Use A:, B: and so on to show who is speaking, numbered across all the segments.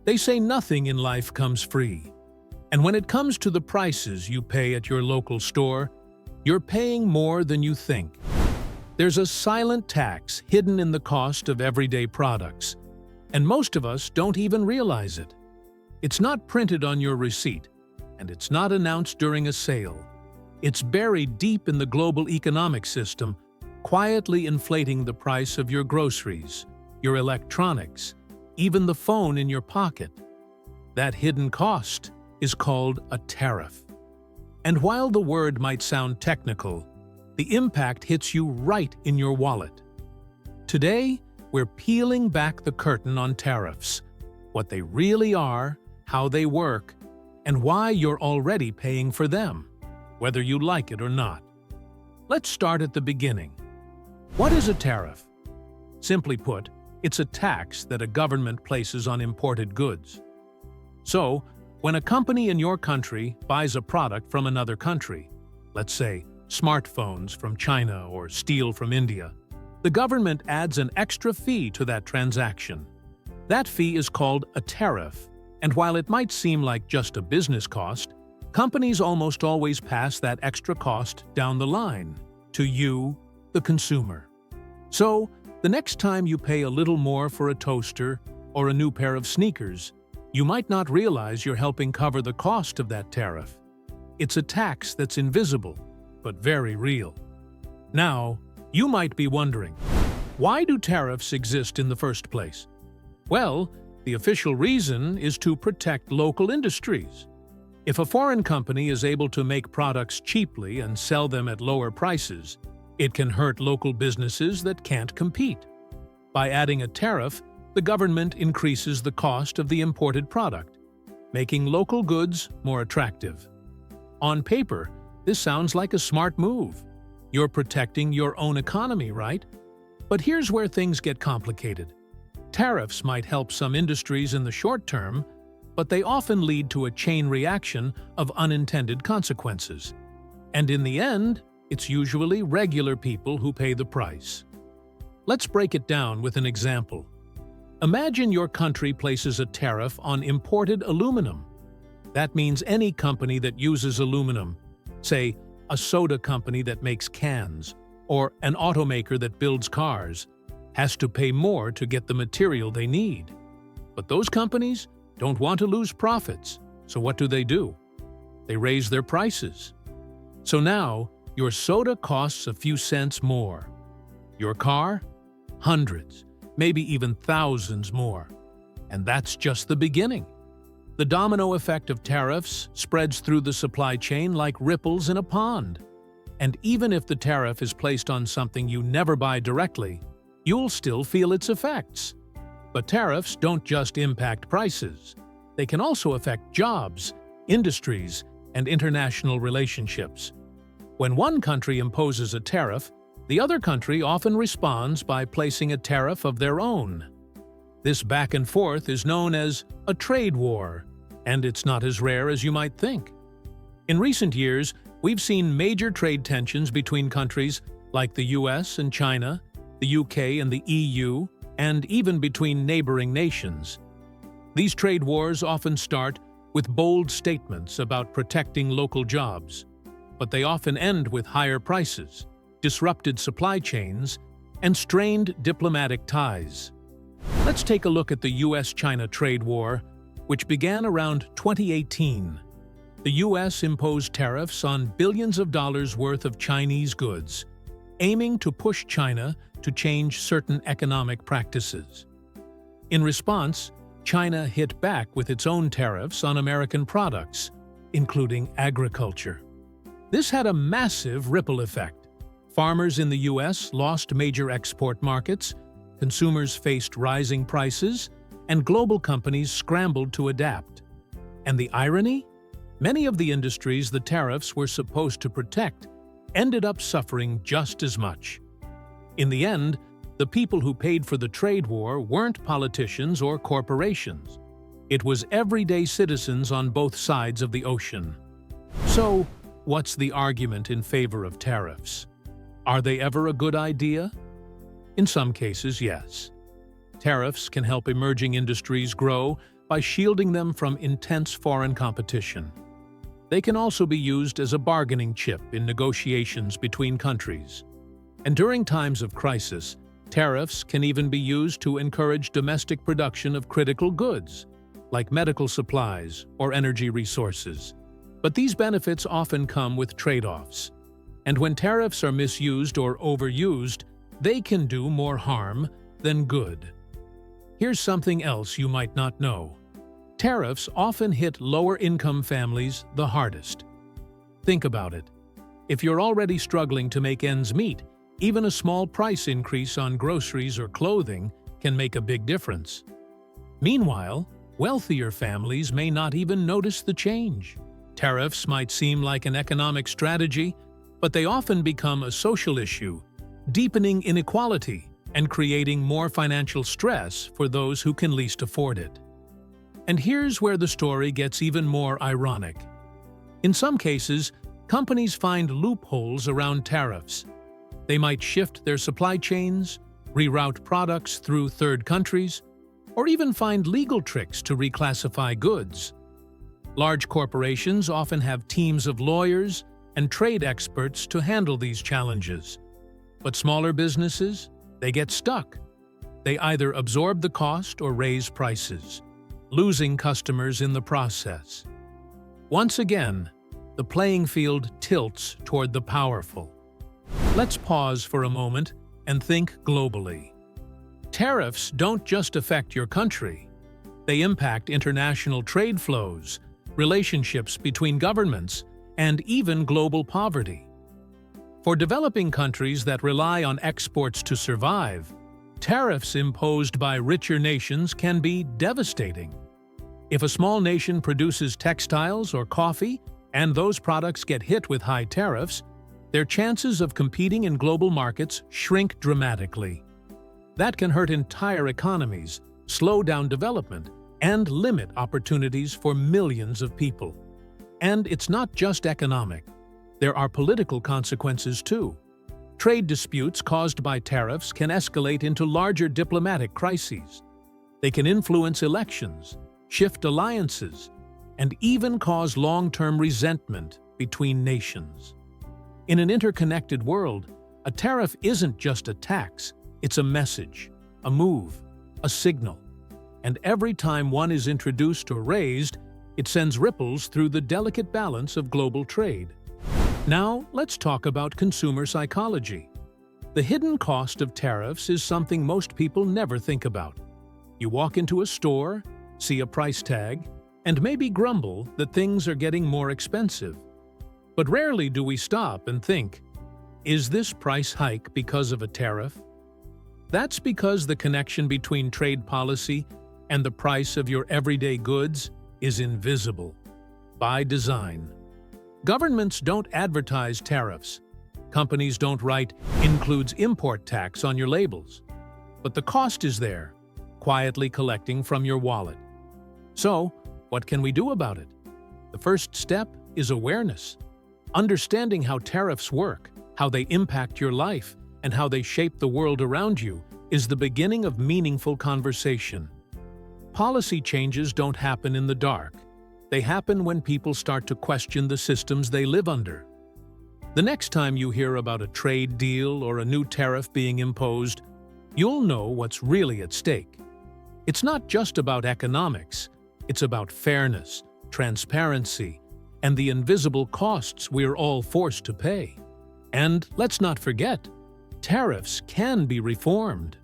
A: They say nothing in life comes free. And when it comes to the prices you pay at your local store, you're paying more than you think. There's a silent tax hidden in the cost of everyday products, and most of us don't even realize it. It's not printed on your receipt, and it's not announced during a sale. It's buried deep in the global economic system, quietly inflating the price of your groceries, your electronics, even the phone in your pocket. That hidden cost is called a tariff. And while the word might sound technical, the impact hits you right in your wallet. Today, we're peeling back the curtain on tariffs, what they really are, how they work, and why you're already paying for them, whether you like it or not. Let's start at the beginning. What is a tariff? Simply put, it's a tax that a government places on imported goods. So, when a company in your country buys a product from another country, let's say smartphones from China or steel from India, the government adds an extra fee to that transaction. That fee is called a tariff, and while it might seem like just a business cost, companies almost always pass that extra cost down the line to you, the consumer. So, the next time you pay a little more for a toaster or a new pair of sneakers, you might not realize you're helping cover the cost of that tariff. It's a tax that's invisible, but very real. Now, you might be wondering, why do tariffs exist in the first place? Well, the official reason is to protect local industries. If a foreign company is able to make products cheaply and sell them at lower prices, it can hurt local businesses that can't compete. By adding a tariff, the government increases the cost of the imported product, making local goods more attractive. On paper, this sounds like a smart move. You're protecting your own economy, right? But here's where things get complicated. Tariffs might help some industries in the short term, but they often lead to a chain reaction of unintended consequences. And in the end, it's usually regular people who pay the price. Let's break it down with an example. Imagine your country places a tariff on imported aluminum. That means any company that uses aluminum, say a soda company that makes cans, or an automaker that builds cars, has to pay more to get the material they need. But those companies don't want to lose profits, so what do? They raise their prices. So now, your soda costs a few cents more. Your car? Hundreds, maybe even thousands more. And that's just the beginning. The domino effect of tariffs spreads through the supply chain like ripples in a pond. And even if the tariff is placed on something you never buy directly, you'll still feel its effects. But tariffs don't just impact prices. They can also affect jobs, industries, and international relationships. When one country imposes a tariff, the other country often responds by placing a tariff of their own. This back and forth is known as a trade war, and it's not as rare as you might think. In recent years, we've seen major trade tensions between countries like the US and China, the UK and the EU, and even between neighboring nations. These trade wars often start with bold statements about protecting local jobs, but they often end with higher prices, disrupted supply chains, and strained diplomatic ties. Let's take a look at the US-China trade war, which began around 2018. The US imposed tariffs on billions of dollars worth of Chinese goods, aiming to push China to change certain economic practices. In response, China hit back with its own tariffs on American products, including agriculture. This had a massive ripple effect. Farmers in the US lost major export markets, consumers faced rising prices, and global companies scrambled to adapt. And the irony? Many of the industries the tariffs were supposed to protect ended up suffering just as much. In the end, the people who paid for the trade war weren't politicians or corporations. It was everyday citizens on both sides of the ocean. So, what's the argument in favor of tariffs? Are they ever a good idea? In some cases, yes. Tariffs can help emerging industries grow by shielding them from intense foreign competition. They can also be used as a bargaining chip in negotiations between countries. And during times of crisis, tariffs can even be used to encourage domestic production of critical goods, like medical supplies or energy resources. But these benefits often come with trade-offs. And when tariffs are misused or overused, they can do more harm than good. Here's something else you might not know. Tariffs often hit lower-income families the hardest. Think about it. If you're already struggling to make ends meet, even a small price increase on groceries or clothing can make a big difference. Meanwhile, wealthier families may not even notice the change. Tariffs might seem like an economic strategy, but they often become a social issue, deepening inequality and creating more financial stress for those who can least afford it. And here's where the story gets even more ironic. In some cases, companies find loopholes around tariffs. They might shift their supply chains, reroute products through third countries, or even find legal tricks to reclassify goods. Large corporations often have teams of lawyers and trade experts to handle these challenges. But smaller businesses, they get stuck. They either absorb the cost or raise prices, losing customers in the process. Once again, the playing field tilts toward the powerful. Let's pause for a moment and think globally. Tariffs don't just affect your country. They impact international trade flows, relationships between governments, and even global poverty. For developing countries that rely on exports to survive, tariffs imposed by richer nations can be devastating. If a small nation produces textiles or coffee, and those products get hit with high tariffs, their chances of competing in global markets shrink dramatically. That can hurt entire economies, slow down development, and limit opportunities for millions of people. And it's not just economic. There are political consequences too. Trade disputes caused by tariffs can escalate into larger diplomatic crises. They can influence elections, shift alliances, and even cause long-term resentment between nations. In an interconnected world, a tariff isn't just a tax, it's a message, a move, a signal. And every time one is introduced or raised, it sends ripples through the delicate balance of global trade. Now, let's talk about consumer psychology. The hidden cost of tariffs is something most people never think about. You walk into a store, see a price tag, and maybe grumble that things are getting more expensive. But rarely do we stop and think, is this price hike because of a tariff? That's because the connection between trade policy and the price of your everyday goods is invisible, by design. Governments don't advertise tariffs. Companies don't write "includes import tax" on your labels. But the cost is there, quietly collecting from your wallet. So, what can we do about it? The first step is awareness. Understanding how tariffs work, how they impact your life, and how they shape the world around you is the beginning of meaningful conversation. Policy changes don't happen in the dark. They happen when people start to question the systems they live under. The next time you hear about a trade deal or a new tariff being imposed, you'll know what's really at stake. It's not just about economics. It's about fairness, transparency, and the invisible costs we're all forced to pay. And let's not forget, tariffs can be reformed.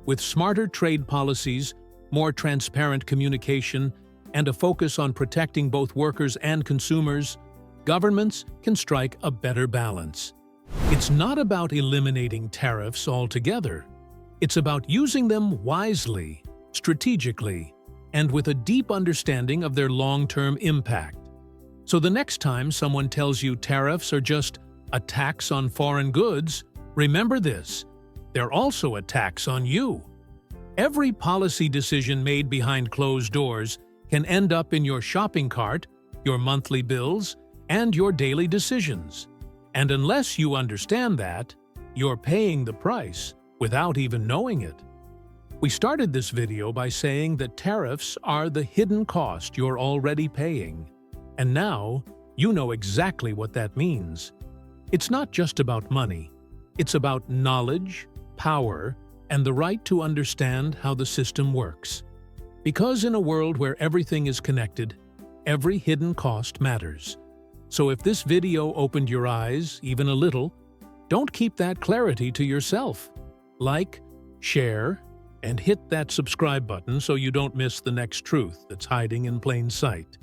A: With smarter trade policies, more transparent communication, and a focus on protecting both workers and consumers, governments can strike a better balance. It's not about eliminating tariffs altogether. It's about using them wisely, strategically, and with a deep understanding of their long-term impact. So the next time someone tells you tariffs are just a tax on foreign goods, remember this: they're also a tax on you. Every policy decision made behind closed doors can end up in your shopping cart, your monthly bills, and your daily decisions. And unless you understand that, you're paying the price without even knowing it. We started this video by saying that tariffs are the hidden cost you're already paying. And now, you know exactly what that means. It's not just about money. It's about knowledge, power, and the right to understand how the system works. Because in a world where everything is connected, every hidden cost matters. So if this video opened your eyes, even a little, don't keep that clarity to yourself. Like, share, and hit that subscribe button so you don't miss the next truth that's hiding in plain sight.